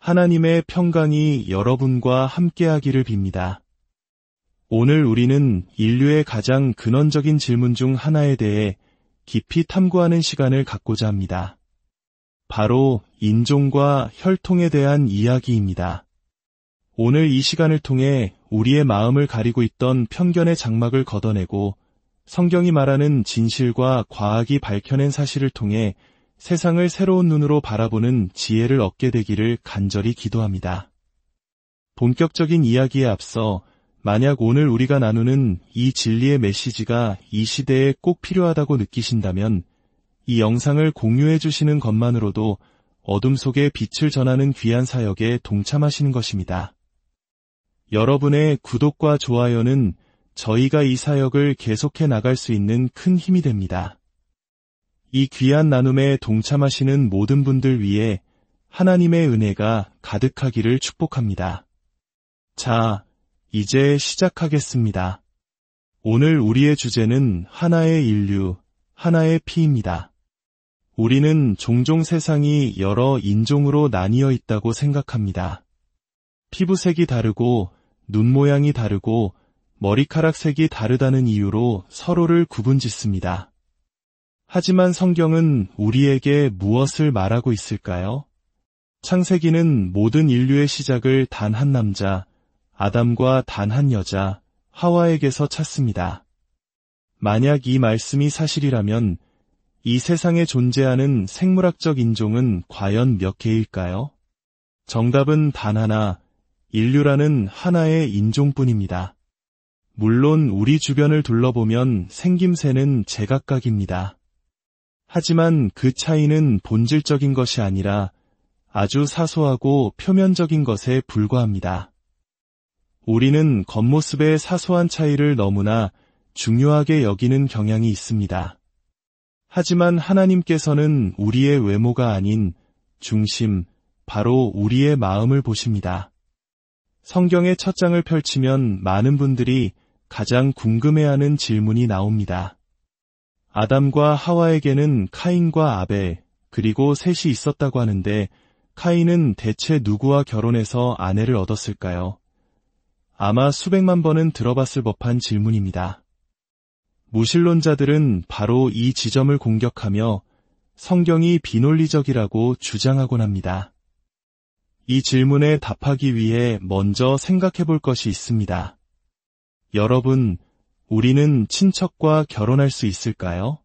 하나님의 평강이 여러분과 함께하기를 빕니다. 오늘 우리는 인류의 가장 근원적인 질문 중 하나에 대해 깊이 탐구하는 시간을 갖고자 합니다. 바로 인종과 혈통에 대한 이야기입니다. 오늘 이 시간을 통해 우리의 마음을 가리고 있던 편견의 장막을 걷어내고 성경이 말하는 진실과 과학이 밝혀낸 사실을 통해 세상을 새로운 눈으로 바라보는 지혜를 얻게 되기를 간절히 기도합니다. 본격적인 이야기에 앞서 만약 오늘 우리가 나누는 이 진리의 메시지가 이 시대에 꼭 필요하다고 느끼신다면 이 영상을 공유해 주시는 것만으로도 어둠 속에 빛을 전하는 귀한 사역에 동참하시는 것입니다. 여러분의 구독과 좋아요는 저희가 이 사역을 계속해 나갈 수 있는 큰 힘이 됩니다. 이 귀한 나눔에 동참하시는 모든 분들 위해 하나님의 은혜가 가득하기를 축복합니다. 자, 이제 시작하겠습니다. 오늘 우리의 주제는 하나의 인류, 하나의 피입니다. 우리는 종종 세상이 여러 인종으로 나뉘어 있다고 생각합니다. 피부색이 다르고 눈 모양이 다르고 머리카락 색이 다르다는 이유로 서로를 구분짓습니다. 하지만 성경은 우리에게 무엇을 말하고 있을까요? 창세기는 모든 인류의 시작을 단 한 남자, 아담과 단 한 여자, 하와에게서 찾습니다. 만약 이 말씀이 사실이라면 이 세상에 존재하는 생물학적 인종은 과연 몇 개일까요? 정답은 단 하나, 인류라는 하나의 인종뿐입니다. 물론 우리 주변을 둘러보면 생김새는 제각각입니다. 하지만 그 차이는 본질적인 것이 아니라 아주 사소하고 표면적인 것에 불과합니다. 우리는 겉모습의 사소한 차이를 너무나 중요하게 여기는 경향이 있습니다. 하지만 하나님께서는 우리의 외모가 아닌 중심, 바로 우리의 마음을 보십니다. 성경의 첫 장을 펼치면 많은 분들이 가장 궁금해하는 질문이 나옵니다. 아담과 하와에게는 카인과 아벨, 그리고 셋이 있었다고 하는데 카인은 대체 누구와 결혼해서 아내를 얻었을까요? 아마 수백만 번은 들어봤을 법한 질문입니다. 무신론자들은 바로 이 지점을 공격하며 성경이 비논리적이라고 주장하곤 합니다. 이 질문에 답하기 위해 먼저 생각해 볼 것이 있습니다. 여러분, 우리는 친척과 결혼할 수 있을까요?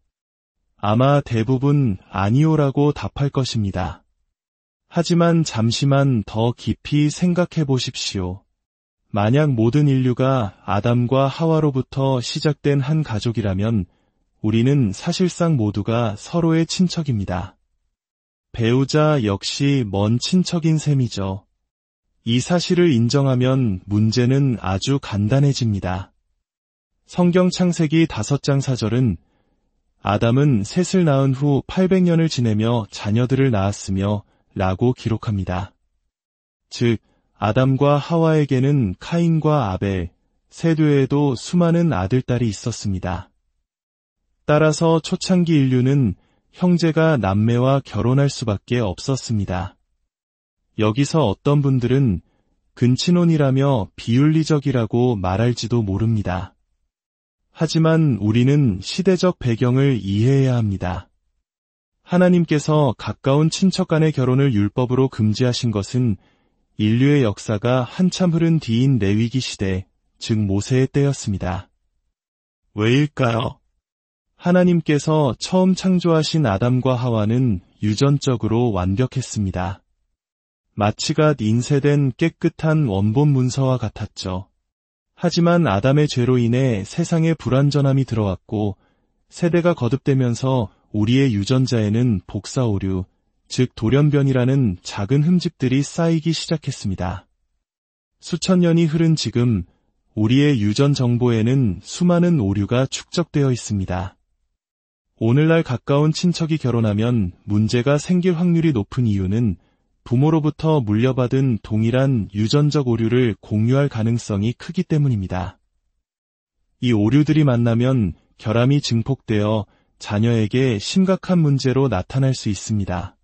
아마 대부분 아니오라고 답할 것입니다. 하지만 잠시만 더 깊이 생각해 보십시오. 만약 모든 인류가 아담과 하와로부터 시작된 한 가족이라면 우리는 사실상 모두가 서로의 친척입니다. 배우자 역시 먼 친척인 셈이죠. 이 사실을 인정하면 문제는 아주 간단해집니다. 성경 창세기 5장 4절은 아담은 셋을 낳은 후 800년을 지내며 자녀들을 낳았으며 라고 기록합니다. 즉, 아담과 하와에게는 카인과 아벨, 셋 외에도 수많은 아들딸이 있었습니다. 따라서 초창기 인류는 형제가 남매와 결혼할 수밖에 없었습니다. 여기서 어떤 분들은 근친혼이라며 비윤리적이라고 말할지도 모릅니다. 하지만 우리는 시대적 배경을 이해해야 합니다. 하나님께서 가까운 친척 간의 결혼을 율법으로 금지하신 것은 인류의 역사가 한참 흐른 뒤인 레위기 시대, 즉 모세의 때였습니다. 왜일까요? 하나님께서 처음 창조하신 아담과 하와는 유전적으로 완벽했습니다. 마치가 인쇄된 깨끗한 원본 문서와 같았죠. 하지만 아담의 죄로 인해 세상에 불완전함이 들어왔고 세대가 거듭되면서 우리의 유전자에는 복사 오류, 즉 돌연변이라는 작은 흠집들이 쌓이기 시작했습니다. 수천 년이 흐른 지금 우리의 유전 정보에는 수많은 오류가 축적되어 있습니다. 오늘날 가까운 친척이 결혼하면 문제가 생길 확률이 높은 이유는 부모로부터 물려받은 동일한 유전적 오류를 공유할 가능성이 크기 때문입니다. 이 오류들이 만나면 결함이 증폭되어 자녀에게 심각한 문제로 나타날 수 있습니다.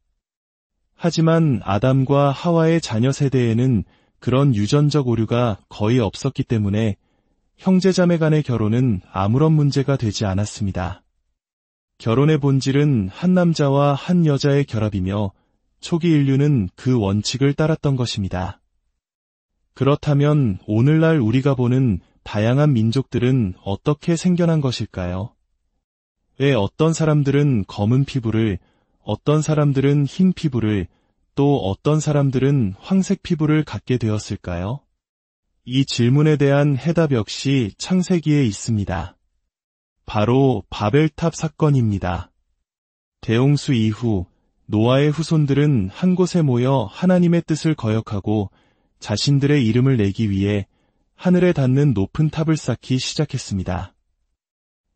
하지만 아담과 하와의 자녀 세대에는 그런 유전적 오류가 거의 없었기 때문에 형제자매 간의 결혼은 아무런 문제가 되지 않았습니다. 결혼의 본질은 한 남자와 한 여자의 결합이며 초기 인류는 그 원칙을 따랐던 것입니다. 그렇다면 오늘날 우리가 보는 다양한 민족들은 어떻게 생겨난 것일까요? 왜 어떤 사람들은 검은 피부를, 어떤 사람들은 흰 피부를, 또 어떤 사람들은 황색 피부를 갖게 되었을까요? 이 질문에 대한 해답 역시 창세기에 있습니다. 바로 바벨탑 사건입니다. 대홍수 이후 노아의 후손들은 한 곳에 모여 하나님의 뜻을 거역하고 자신들의 이름을 내기 위해 하늘에 닿는 높은 탑을 쌓기 시작했습니다.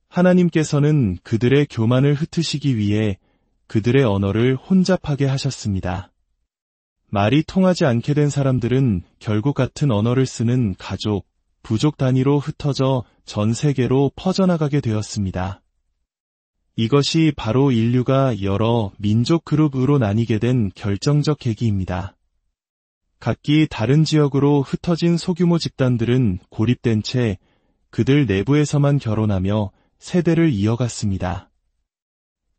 하나님께서는 그들의 교만을 흩으시기 위해 그들의 언어를 혼잡하게 하셨습니다. 말이 통하지 않게 된 사람들은 결국 같은 언어를 쓰는 가족, 부족 단위로 흩어져 전 세계로 퍼져나가게 되었습니다. 이것이 바로 인류가 여러 민족 그룹으로 나뉘게 된 결정적 계기입니다. 각기 다른 지역으로 흩어진 소규모 집단들은 고립된 채 그들 내부에서만 결혼하며 세대를 이어갔습니다.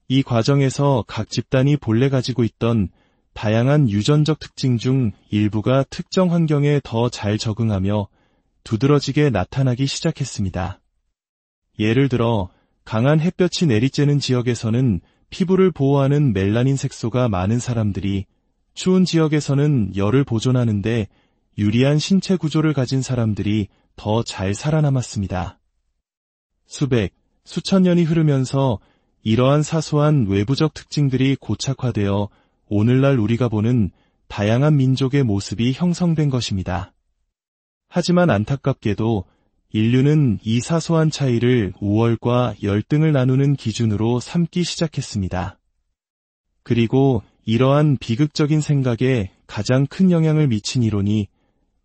이 과정에서 각 집단이 본래 가지고 있던 다양한 유전적 특징 중 일부가 특정 환경에 더 잘 적응하며 두드러지게 나타나기 시작했습니다. 예를 들어 강한 햇볕이 내리쬐는 지역에서는 피부를 보호하는 멜라닌 색소가 많은 사람들이 추운 지역에서는 열을 보존하는 데 유리한 신체 구조를 가진 사람들이 더 잘 살아남았습니다. 수백, 수천 년이 흐르면서 이러한 사소한 외부적 특징들이 고착화되어 오늘날 우리가 보는 다양한 민족의 모습이 형성된 것입니다. 하지만 안타깝게도 인류는 이 사소한 차이를 우월과 열등을 나누는 기준으로 삼기 시작했습니다. 그리고 이러한 비극적인 생각에 가장 큰 영향을 미친 이론이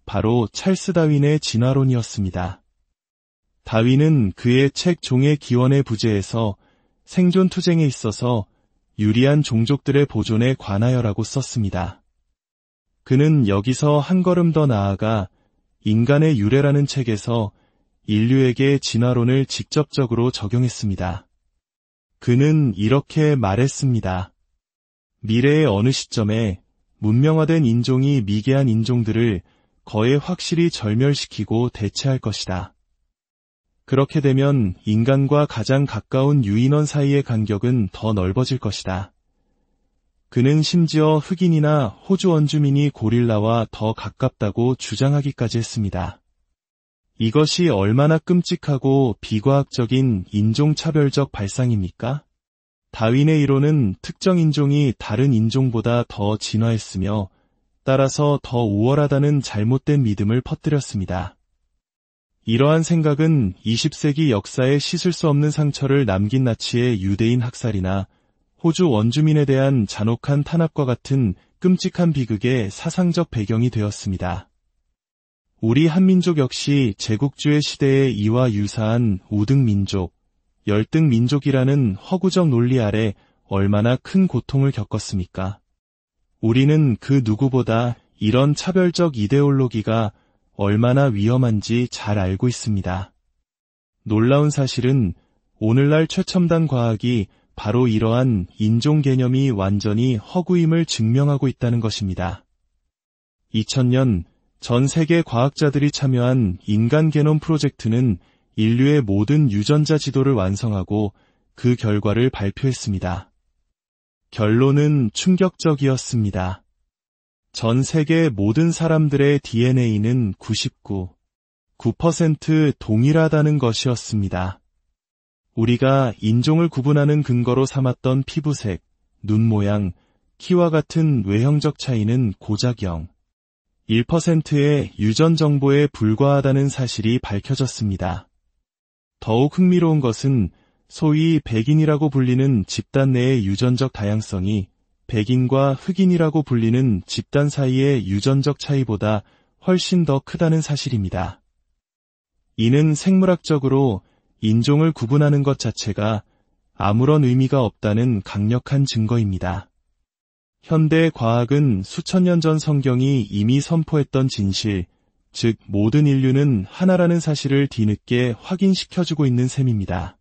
바로 찰스 다윈의 진화론이었습니다. 다윈은 그의 책 종의 기원의 부제에서 생존 투쟁에 있어서 유리한 종족들의 보존에 관하여라고 썼습니다. 그는 여기서 한 걸음 더 나아가 인간의 유래라는 책에서 인류에게 진화론을 직접적으로 적용했습니다. 그는 이렇게 말했습니다. 미래의 어느 시점에 문명화된 인종이 미개한 인종들을 거의 확실히 절멸시키고 대체할 것이다. 그렇게 되면 인간과 가장 가까운 유인원 사이의 간격은 더 넓어질 것이다. 그는 심지어 흑인이나 호주 원주민이 고릴라와 더 가깝다고 주장하기까지 했습니다. 이것이 얼마나 끔찍하고 비과학적인 인종차별적 발상입니까? 다윈의 이론은 특정 인종이 다른 인종보다 더 진화했으며 따라서 더 우월하다는 잘못된 믿음을 퍼뜨렸습니다. 이러한 생각은 20세기 역사에 씻을 수 없는 상처를 남긴 나치의 유대인 학살이나 호주 원주민에 대한 잔혹한 탄압과 같은 끔찍한 비극의 사상적 배경이 되었습니다. 우리 한민족 역시 제국주의 시대의 이와 유사한 우등민족, 열등민족이라는 허구적 논리 아래 얼마나 큰 고통을 겪었습니까? 우리는 그 누구보다 이런 차별적 이데올로기가 얼마나 위험한지 잘 알고 있습니다. 놀라운 사실은 오늘날 최첨단 과학이 바로 이러한 인종 개념이 완전히 허구임을 증명하고 있다는 것입니다. 2000년 전 세계 과학자들이 참여한 인간 게놈 프로젝트는 인류의 모든 유전자 지도를 완성하고 그 결과를 발표했습니다. 결론은 충격적이었습니다. 전 세계 모든 사람들의 DNA는 99% 동일하다는 것이었습니다. 우리가 인종을 구분하는 근거로 삼았던 피부색, 눈 모양, 키와 같은 외형적 차이는 고작 1%의 유전 정보에 불과하다는 사실이 밝혀졌습니다. 더욱 흥미로운 것은 소위 백인이라고 불리는 집단 내의 유전적 다양성이 백인과 흑인이라고 불리는 집단 사이의 유전적 차이보다 훨씬 더 크다는 사실입니다. 이는 생물학적으로 인종을 구분하는 것 자체가 아무런 의미가 없다는 강력한 증거입니다. 현대 과학은 수천 년 전 성경이 이미 선포했던 진실, 즉 모든 인류는 하나라는 사실을 뒤늦게 확인시켜주고 있는 셈입니다.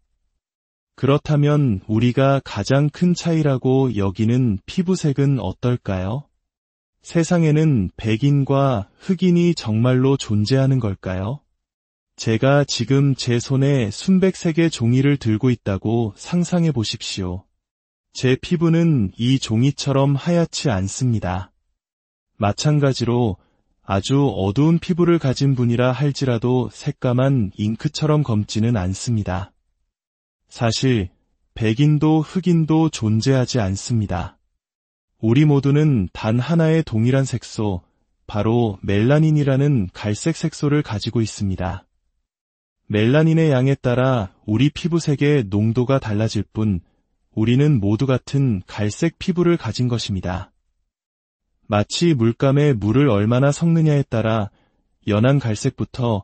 그렇다면 우리가 가장 큰 차이라고 여기는 피부색은 어떨까요? 세상에는 백인과 흑인이 정말로 존재하는 걸까요? 제가 지금 제 손에 순백색의 종이를 들고 있다고 상상해 보십시오. 제 피부는 이 종이처럼 하얗지 않습니다. 마찬가지로 아주 어두운 피부를 가진 분이라 할지라도 새까만 잉크처럼 검지는 않습니다. 사실 백인도 흑인도 존재하지 않습니다. 우리 모두는 단 하나의 동일한 색소, 바로 멜라닌이라는 갈색 색소를 가지고 있습니다. 멜라닌의 양에 따라 우리 피부색의 농도가 달라질 뿐 우리는 모두 같은 갈색 피부를 가진 것입니다. 마치 물감에 물을 얼마나 섞느냐에 따라 연한 갈색부터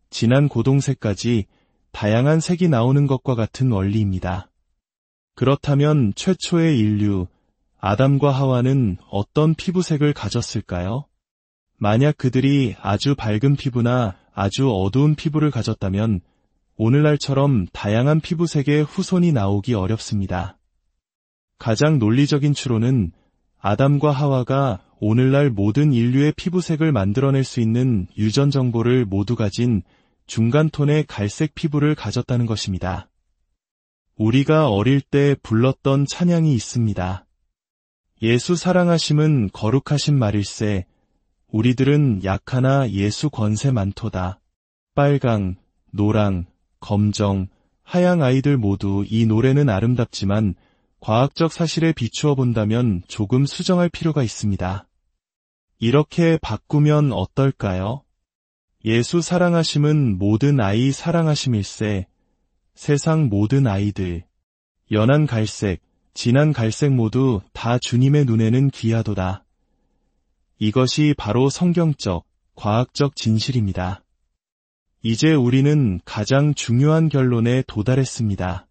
진한 고동색까지 다양한 색이 나오는 것과 같은 원리입니다. 그렇다면 최초의 인류, 아담과 하와는 어떤 피부색을 가졌을까요? 만약 그들이 아주 밝은 피부나 아주 어두운 피부를 가졌다면 오늘날처럼 다양한 피부색의 후손이 나오기 어렵습니다. 가장 논리적인 추론은 아담과 하와가 오늘날 모든 인류의 피부색을 만들어낼 수 있는 유전 정보를 모두 가진 중간톤의 갈색 피부를 가졌다는 것입니다. 우리가 어릴 때 불렀던 찬양이 있습니다. 예수 사랑하심은 거룩하신 말일세, 우리들은 약하나 예수 권세 많도다. 빨강, 노랑, 검정, 하양 아이들 모두 이 노래는 아름답지만 과학적 사실에 비추어 본다면 조금 수정할 필요가 있습니다. 이렇게 바꾸면 어떨까요? 예수 사랑하심은 모든 아이 사랑하심일세, 세상 모든 아이들, 연한 갈색, 진한 갈색 모두 다 주님의 눈에는 귀하도다. 이것이 바로 성경적, 과학적 진실입니다. 이제 우리는 가장 중요한 결론에 도달했습니다.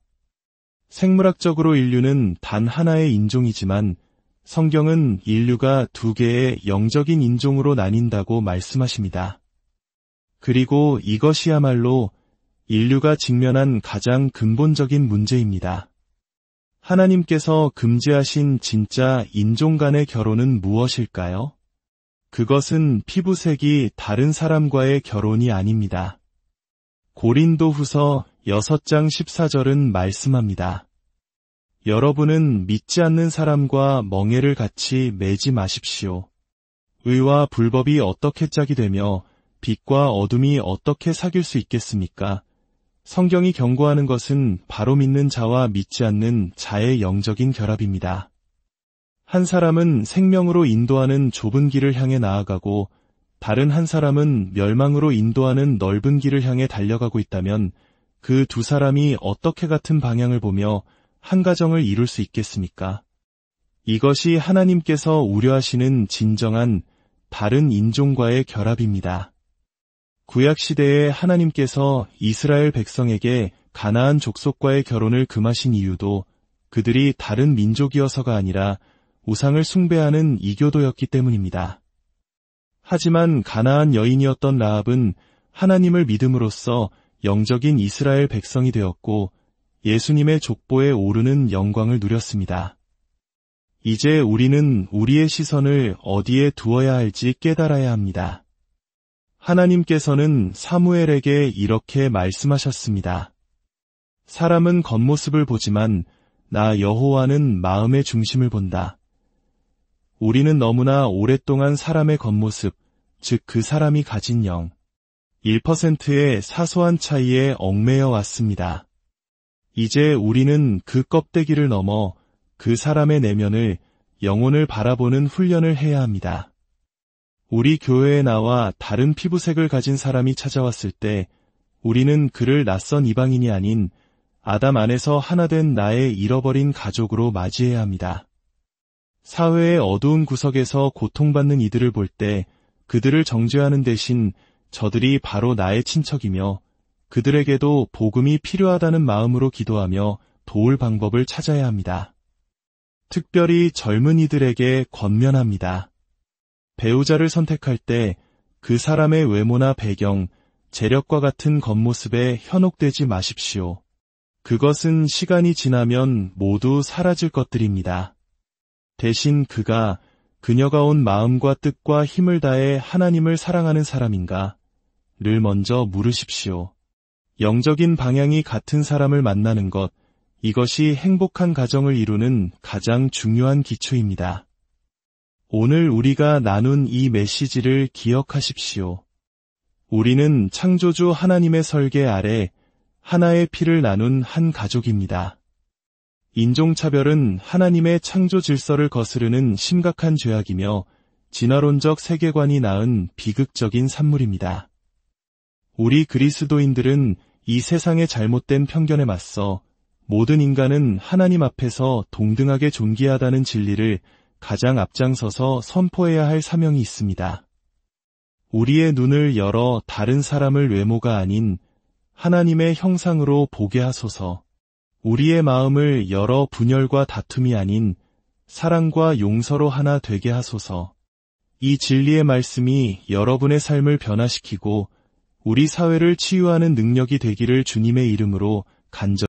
생물학적으로 인류는 단 하나의 인종이지만 성경은 인류가 두 개의 영적인 인종으로 나뉜다고 말씀하십니다. 그리고 이것이야말로 인류가 직면한 가장 근본적인 문제입니다. 하나님께서 금지하신 진짜 인종 간의 결혼은 무엇일까요? 그것은 피부색이 다른 사람과의 결혼이 아닙니다. 고린도후서 6장 14절은 말씀합니다. 여러분은 믿지 않는 사람과 멍에를 같이 매지 마십시오. 의와 불법이 어떻게 짝이 되며 빛과 어둠이 어떻게 사귈 수 있겠습니까? 성경이 경고하는 것은 바로 믿는 자와 믿지 않는 자의 영적인 결합입니다. 한 사람은 생명으로 인도하는 좁은 길을 향해 나아가고 다른 한 사람은 멸망으로 인도하는 넓은 길을 향해 달려가고 있다면 그 두 사람이 어떻게 같은 방향을 보며 한 가정을 이룰 수 있겠습니까? 이것이 하나님께서 우려하시는 진정한 다른 인종과의 결합입니다. 구약시대에 하나님께서 이스라엘 백성에게 가나안 족속과의 결혼을 금하신 이유도 그들이 다른 민족이어서가 아니라 우상을 숭배하는 이교도였기 때문입니다. 하지만 가나안 여인이었던 라합은 하나님을 믿음으로써 영적인 이스라엘 백성이 되었고 예수님의 족보에 오르는 영광을 누렸습니다. 이제 우리는 우리의 시선을 어디에 두어야 할지 깨달아야 합니다. 하나님께서는 사무엘에게 이렇게 말씀하셨습니다. 사람은 겉모습을 보지만 나 여호와는 마음의 중심을 본다. 우리는 너무나 오랫동안 사람의 겉모습, 즉 그 사람이 가진 영, 1%의 사소한 차이에 얽매여 왔습니다. 이제 우리는 그 껍데기를 넘어 그 사람의 내면을, 영혼을 바라보는 훈련을 해야 합니다. 우리 교회에 나와 다른 피부색을 가진 사람이 찾아왔을 때 우리는 그를 낯선 이방인이 아닌 아담 안에서 하나 된 나의 잃어버린 가족으로 맞이해야 합니다. 사회의 어두운 구석에서 고통받는 이들을 볼 때 그들을 정죄하는 대신 저들이 바로 나의 친척이며 그들에게도 복음이 필요하다는 마음으로 기도하며 도울 방법을 찾아야 합니다. 특별히 젊은이들에게 권면합니다. 배우자를 선택할 때 그 사람의 외모나 배경, 재력과 같은 겉모습에 현혹되지 마십시오. 그것은 시간이 지나면 모두 사라질 것들입니다. 대신 그녀가 온 마음과 뜻과 힘을 다해 하나님을 사랑하는 사람인가? 를 먼저 물으십시오. 영적인 방향이 같은 사람을 만나는 것, 이것이 행복한 가정을 이루는 가장 중요한 기초입니다. 오늘 우리가 나눈 이 메시지를 기억하십시오. 우리는 창조주 하나님의 설계 아래 하나의 피를 나눈 한 가족입니다. 인종차별은 하나님의 창조 질서를 거스르는 심각한 죄악이며 진화론적 세계관이 낳은 비극적인 산물입니다. 우리 그리스도인들은 이 세상의 잘못된 편견에 맞서 모든 인간은 하나님 앞에서 동등하게 존귀하다는 진리를 가장 앞장서서 선포해야 할 사명이 있습니다. 우리의 눈을 열어 다른 사람을 외모가 아닌 하나님의 형상으로 보게 하소서. 우리의 마음을 열어 분열과 다툼이 아닌 사랑과 용서로 하나 되게 하소서. 이 진리의 말씀이 여러분의 삶을 변화시키고 우리 사회를 치유하는 능력이 되기를 주님의 이름으로 간절히